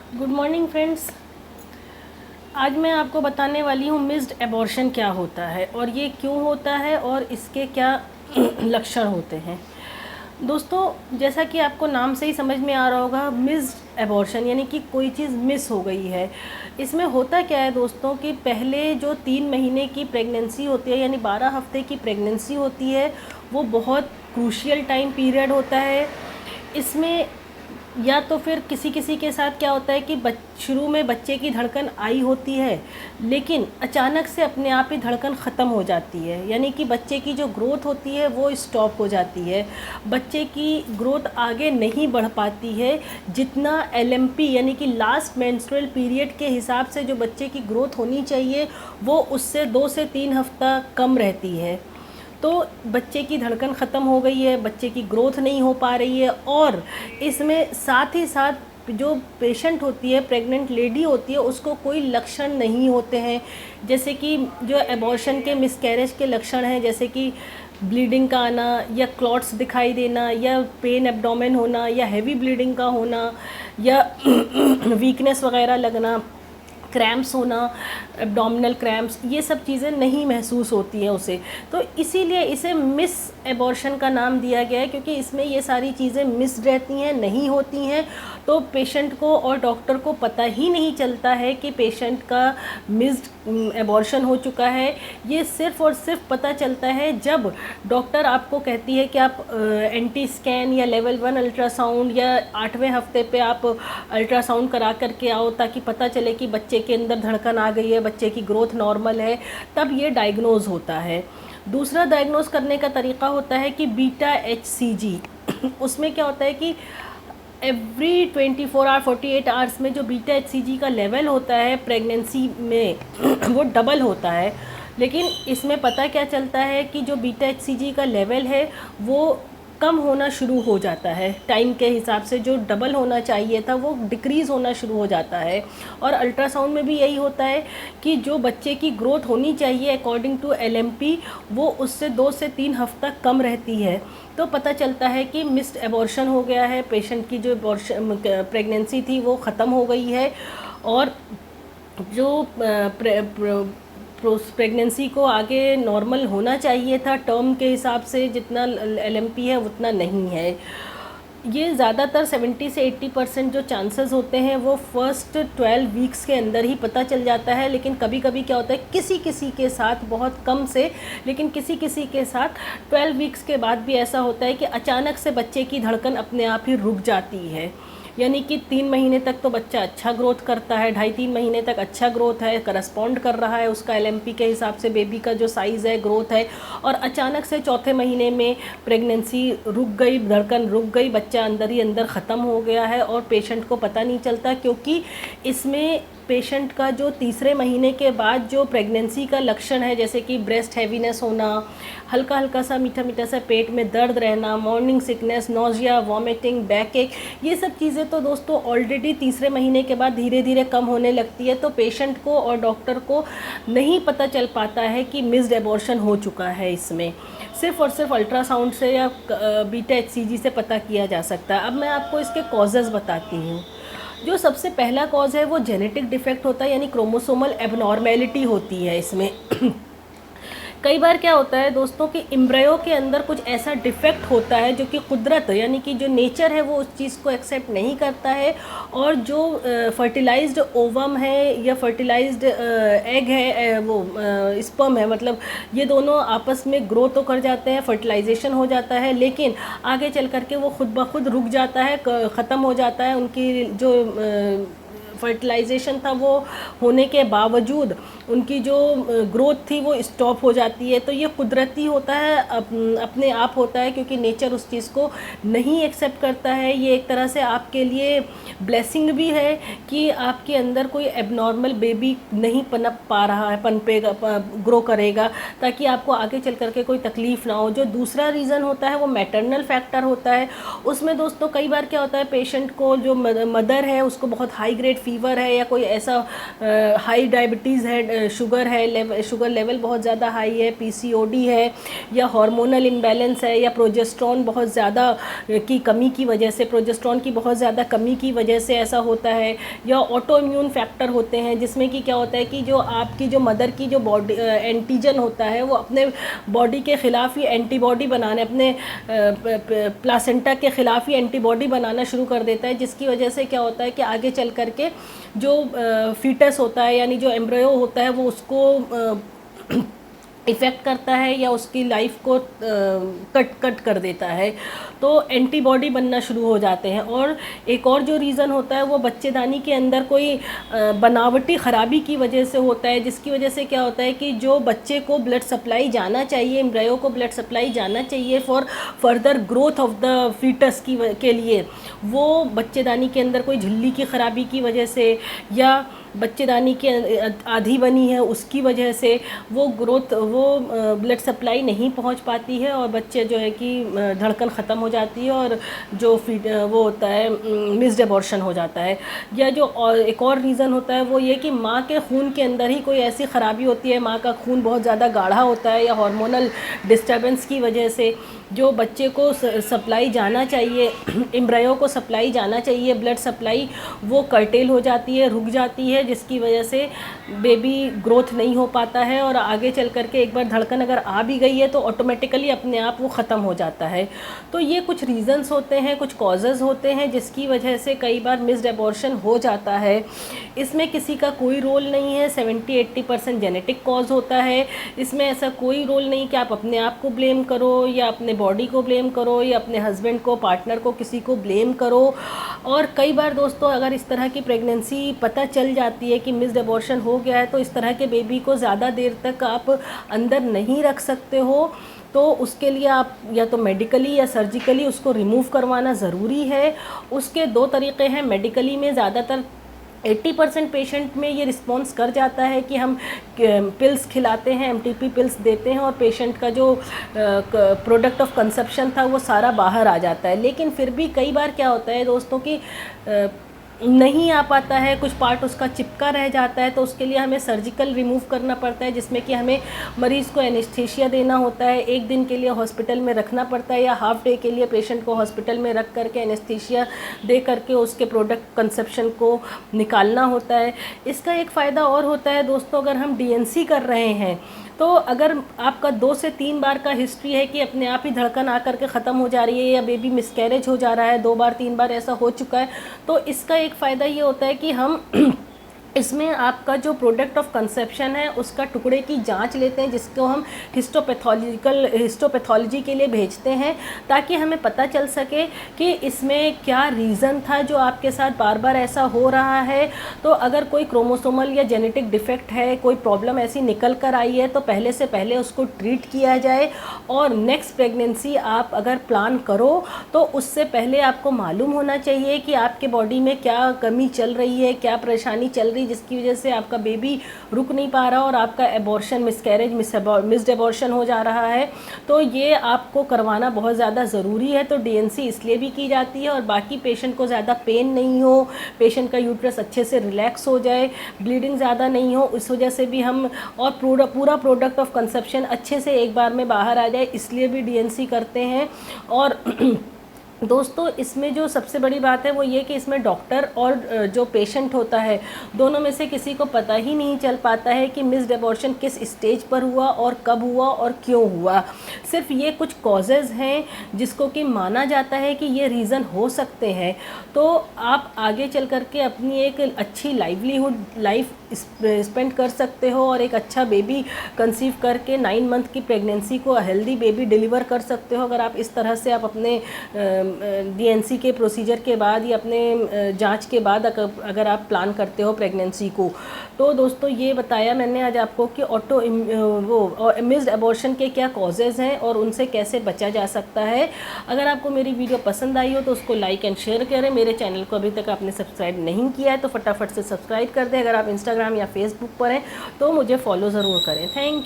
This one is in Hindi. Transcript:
Good morning friends. आज मैं आपको बताने वाली हूँ मिस्ड एबॉर्शन क्या होता है और ये क्यों होता है और इसके क्या लक्षण होते हैं। दोस्तों, जैसा कि आपको नाम से ही समझ में आ रहा होगा, मिस्ड एबॉर्शन यानी कि कोई चीज़ मिस हो गई है। इसमें होता क्या है दोस्तों कि पहले जो 3 महीने की प्रेगनेंसी होती है यानी 12 हफ्ते की प्रेगनेंसी होती है, वो बहुत क्रूशियल टाइम पीरियड होता है। इसमें या तो फिर किसी किसी के साथ क्या होता है कि शुरू में बच्चे की धड़कन आई होती है, लेकिन अचानक से अपने आप ही धड़कन ख़त्म हो जाती है, यानी कि बच्चे की जो ग्रोथ होती है वो स्टॉप हो जाती है। बच्चे की ग्रोथ आगे नहीं बढ़ पाती है, जितना एलएमपी यानी कि लास्ट मेंस्ट्रुअल पीरियड के हिसाब से जो बच्चे की ग्रोथ होनी चाहिए वो उससे 2 से 3 हफ्ता कम रहती है। तो बच्चे की धड़कन ख़त्म हो गई है, बच्चे की ग्रोथ नहीं हो पा रही है, और इसमें साथ ही साथ जो पेशेंट होती है, प्रेग्नेंट लेडी होती है, उसको कोई लक्षण नहीं होते हैं। जैसे कि जो एबॉर्शन के मिसकैरेज के लक्षण हैं, जैसे कि ब्लीडिंग का आना या क्लॉट्स दिखाई देना या पेन एब्डोमेन होना या हैवी ब्लीडिंग का होना या वीकनेस वगैरह लगना, क्रैम्प्स होना, एब्डोमिनल क्रैम्प्स, ये सब चीज़ें नहीं महसूस होती हैं उसे। तो इसीलिए इसे मिस एबॉर्शन का नाम दिया गया है, क्योंकि इसमें ये सारी चीज़ें मिस रहती हैं, नहीं होती हैं। तो पेशेंट को और डॉक्टर को पता ही नहीं चलता है कि पेशेंट का मिस्ड एबॉर्शन हो चुका है। ये सिर्फ़ और सिर्फ पता चलता है जब डॉक्टर आपको कहती है कि आप एंटी स्कैन या लेवल 1 अल्ट्रासाउंड या 8वें हफ्ते पे आप अल्ट्रासाउंड करा करके आओ, ताकि पता चले कि बच्चे के अंदर धड़कन आ गई है, बच्चे की ग्रोथ नॉर्मल है, तब ये डायग्नोज़ होता है। दूसरा डायग्नोज़ करने का तरीका होता है कि बीटा HCG। उसमें क्या होता है कि एवरी 24 आवर 48 आवर्स में जो बीटा HCG का लेवल होता है प्रेगनेंसी में वो डबल होता है। लेकिन इसमें पता क्या चलता है कि जो बीटा HCG का लेवल है वो कम होना शुरू हो जाता है। टाइम के हिसाब से जो डबल होना चाहिए था वो डिक्रीज़ होना शुरू हो जाता है। और अल्ट्रासाउंड में भी यही होता है कि जो बच्चे की ग्रोथ होनी चाहिए अकॉर्डिंग टू LMP, वो उससे 2 से 3 हफ्ता कम रहती है। तो पता चलता है कि मिस्ड एबॉर्शन हो गया है, पेशेंट की जो प्रेगनेंसी थी वो ख़त्म हो गई है, और जो प्रेगनेंसी को आगे नॉर्मल होना चाहिए था टर्म के हिसाब से, जितना LMP है उतना नहीं है। ये ज़्यादातर 70 से 80% जो चांसेस होते हैं वो फर्स्ट 12 वीक्स के अंदर ही पता चल जाता है। लेकिन कभी कभी क्या होता है, किसी किसी के साथ, बहुत कम से, लेकिन किसी किसी के साथ 12 वीक्स के बाद भी ऐसा होता है कि अचानक से बच्चे की धड़कन अपने आप ही रुक जाती है। यानी कि 3 महीने तक तो बच्चा अच्छा ग्रोथ करता है, 2.5-3 महीने तक अच्छा ग्रोथ है, करस्पॉन्ड कर रहा है उसका LMP के हिसाब से, बेबी का जो साइज़ है, ग्रोथ है, और अचानक से चौथे महीने में प्रेगनेंसी रुक गई, धड़कन रुक गई, बच्चा अंदर ही अंदर ख़त्म हो गया है और पेशेंट को पता नहीं चलता। क्योंकि इसमें पेशेंट का जो तीसरे महीने के बाद जो प्रेगनेंसी का लक्षण है, जैसे कि ब्रेस्ट हैवीनेस होना, हल्का हल्का सा मीठा मीठा सा पेट में दर्द रहना, morning sickness, nausea, vomiting, back एक, ये सब चीज़ें तो दोस्तों ऑलरेडी तीसरे महीने के बाद धीरे धीरे कम होने लगती है। तो पेशेंट को और डॉक्टर को नहीं पता चल पाता है कि मिस्ड एबॉर्शन हो चुका है। इसमें सिर्फ़ और सिर्फ अल्ट्रासाउंड से या बीटा HCG से पता किया जा सकता है। अब मैं आपको इसके कॉजेज़ बताती हूँ। जो सबसे पहला कॉज है वो जेनेटिक डिफेक्ट होता है, यानी क्रोमोसोमल एबनॉर्मेलिटी होती है इसमें। कई बार क्या होता है दोस्तों कि एम्ब्रियो के अंदर कुछ ऐसा डिफेक्ट होता है जो कि कुदरत यानी कि जो नेचर है वो उस चीज़ को एक्सेप्ट नहीं करता है, और जो फर्टिलाइज्ड ओवम है या फर्टिलाइज्ड एग है, वो स्पर्म है, मतलब ये दोनों आपस में ग्रो तो कर जाते हैं, फर्टिलाइजेशन हो जाता है, लेकिन आगे चल करके वो खुद ब खुद रुक जाता है, ख़त्म हो जाता है। उनकी जो फर्टिलाइजेशन था वो होने के बावजूद उनकी जो ग्रोथ थी वो स्टॉप हो जाती है। तो ये कुदरती होता है, अपने आप होता है, क्योंकि नेचर उस चीज़ को नहीं एक्सेप्ट करता है। ये एक तरह से आपके लिए ब्लेसिंग भी है कि आपके अंदर कोई एबनॉर्मल बेबी नहीं पनप पा रहा है, पनपेगा, ग्रो करेगा, ताकि आपको आगे चल करके कोई तकलीफ़ ना हो। जो दूसरा रीज़न होता है वो मैटरनल फैक्टर होता है। उसमें दोस्तों कई बार क्या होता है, पेशेंट को जो मदर है उसको बहुत हाई ग्रेड फ़ीवर है या कोई ऐसा हाई डायबिटीज़ है, शुगर लेवल बहुत ज़्यादा हाई है, पीसीओडी है, या हार्मोनल इम्बैलेंस है, या प्रोजेस्टेरॉन बहुत ज़्यादा की कमी की वजह से, प्रोजेस्टेरॉन की बहुत ज़्यादा कमी की वजह से ऐसा होता है, या ऑटो इम्यून फैक्टर होते हैं जिसमें कि क्या होता है कि जो आपकी जो मदर की जो बॉडी एंटीजन होता है वो अपने बॉडी के ख़िलाफ़ ही एंटीबॉडी बनाने, अपने प्लासेंटा के ख़िलाफ़ ही एंटीबॉडी बनाना शुरू कर देता है, जिसकी वजह से क्या होता है कि आगे चल कर के जो फीटस होता है यानी जो एम्ब्रियो होता है वो उसको इफ़ेक्ट करता है या उसकी लाइफ को कट कर देता है, तो एंटीबॉडी बनना शुरू हो जाते हैं। और एक और जो रीज़न होता है वो बच्चेदानी के अंदर कोई बनावटी ख़राबी की वजह से होता है, जिसकी वजह से क्या होता है कि जो बच्चे को ब्लड सप्लाई जाना चाहिए, एम्ब्रियो को ब्लड सप्लाई जाना चाहिए for further growth of the foetus के लिए, वो बच्चेदानी के अंदर कोई झिल्ली की ख़राबी की वजह से या बच्चेदानी के आधी बनी है उसकी वजह से वो ब्लड सप्लाई नहीं पहुंच पाती है और बच्चे जो है कि धड़कन ख़त्म हो जाती है और जो वो होता है मिस्ड एबॉर्शन हो जाता है। या जो एक और रीज़न होता है वो ये कि माँ के खून के अंदर ही कोई ऐसी ख़राबी होती है, माँ का खून बहुत ज़्यादा गाढ़ा होता है या हार्मोनल डिस्टर्बेंस की वजह से जो बच्चे को सप्लाई जाना चाहिए, एम्ब्रियो को सप्लाई जाना चाहिए ब्लड सप्लाई, वो कर्टेल हो जाती है, रुक जाती है, जिसकी वजह से बेबी ग्रोथ नहीं हो पाता है और आगे चल कर के एक बार धड़कन अगर आ भी गई है तो ऑटोमेटिकली अपने आप वो ख़त्म हो जाता है। तो ये कुछ रीज़न्स होते हैं, कुछ कॉजेज़ होते हैं जिसकी वजह से कई बार मिस्ड एबॉर्शन हो जाता है। इसमें किसी का कोई रोल नहीं है, 70-80% जेनेटिक कॉज होता है। इसमें ऐसा कोई रोल नहीं कि आप अपने आप को ब्लेम करो या अपने बॉडी को ब्लेम करो या अपने हस्बैंड को, पार्टनर को, किसी को ब्लेम करो। और कई बार दोस्तों अगर इस तरह की प्रेगनेंसी पता चल जाती है कि मिस्ड एबॉर्शन हो गया है तो इस तरह के बेबी को ज़्यादा देर तक आप अंदर नहीं रख सकते हो, तो उसके लिए आप या तो मेडिकली या सर्जिकली उसको रिमूव करवाना ज़रूरी है। उसके दो तरीक़े हैं। मेडिकली में ज़्यादातर 80% पेशेंट में ये रिस्पॉन्स कर जाता है कि हम पिल्स खिलाते हैं, एमटीपी पिल्स देते हैं और पेशेंट का जो प्रोडक्ट ऑफ कंसेप्शन था वो सारा बाहर आ जाता है। लेकिन फिर भी कई बार क्या होता है दोस्तों कि नहीं आ पाता है, कुछ पार्ट उसका चिपका रह जाता है, तो उसके लिए हमें सर्जिकल रिमूव करना पड़ता है, जिसमें कि हमें मरीज़ को एनेस्थीसिया देना होता है, एक दिन के लिए हॉस्पिटल में रखना पड़ता है या हाफ डे के लिए पेशेंट को हॉस्पिटल में रख करके एनेस्थीसिया दे करके उसके प्रोडक्ट कंसेप्शन को निकालना होता है। इसका एक फ़ायदा और होता है दोस्तों, अगर हम डीएनसी कर रहे हैं तो अगर आपका 2 से 3 बार का हिस्ट्री है कि अपने आप ही धड़कन आकर के ख़त्म हो जा रही है या बेबी मिसकैरेज हो जा रहा है, 2 बार 3 बार ऐसा हो चुका है, तो इसका एक फ़ायदा ये होता है कि हम इसमें आपका जो प्रोडक्ट ऑफ कंसेप्शन है उसका टुकड़े की जांच लेते हैं, जिसको हम हिस्टोपैथोलॉजी के लिए भेजते हैं, ताकि हमें पता चल सके कि इसमें क्या रीज़न था जो आपके साथ बार बार ऐसा हो रहा है। तो अगर कोई क्रोमोसोमल या जेनेटिक डिफेक्ट है, कोई प्रॉब्लम ऐसी निकल कर आई है, तो पहले से पहले उसको ट्रीट किया जाए और नेक्स्ट प्रेगनेंसी आप अगर प्लान करो तो उससे पहले आपको मालूम होना चाहिए कि आपके बॉडी में क्या कमी चल रही है, क्या परेशानी चल रही है, जिसकी वजह से आपका बेबी रुक नहीं पा रहा और आपका एबॉर्शन, मिसकैरेज, मिस्ड एबॉर्शन हो जा रहा है। तो ये आपको करवाना बहुत ज़्यादा ज़रूरी है। तो डीएनसी इसलिए भी की जाती है और बाकी पेशेंट को ज़्यादा पेन नहीं हो, पेशेंट का यूट्रस अच्छे से रिलैक्स हो जाए, ब्लीडिंग ज़्यादा नहीं हो, इस वजह से भी हम, और पूरा प्रोडक्ट ऑफ कंसेप्शन अच्छे से एक बार में बाहर आ जाए, इसलिए भी डीएनसी करते हैं। और दोस्तों इसमें जो सबसे बड़ी बात है वो ये कि इसमें डॉक्टर और जो पेशेंट होता है दोनों में से किसी को पता ही नहीं चल पाता है कि मिस्ड एबॉर्शन किस स्टेज पर हुआ और कब हुआ और क्यों हुआ। सिर्फ ये कुछ कॉजेज़ हैं जिसको कि माना जाता है कि ये रीज़न हो सकते हैं। तो आप आगे चल कर के अपनी एक अच्छी लाइफ स्पेंड कर सकते हो और एक अच्छा बेबी कंसीव करके 9 मंथ की प्रेगनेंसी को हेल्दी बेबी डिलीवर कर सकते हो, अगर आप इस तरह से आप अपने डीएनसी के प्रोसीजर के बाद या अपने जांच के बाद अगर आप प्लान करते हो प्रेगनेंसी को। तो दोस्तों ये बताया मैंने आज आपको कि मिस्ड एबॉर्शन के क्या कॉजेज़ हैं और उनसे कैसे बचा जा सकता है। अगर आपको मेरी वीडियो पसंद आई हो तो उसको लाइक एंड शेयर करें। मेरे चैनल को अभी तक आपने सब्सक्राइब नहीं किया है तो फटाफट से सब्सक्राइब कर दें। अगर आप इंस्टाग्राम या फेसबुक पर हैं तो मुझे फॉलो ज़रूर करें। Thank you.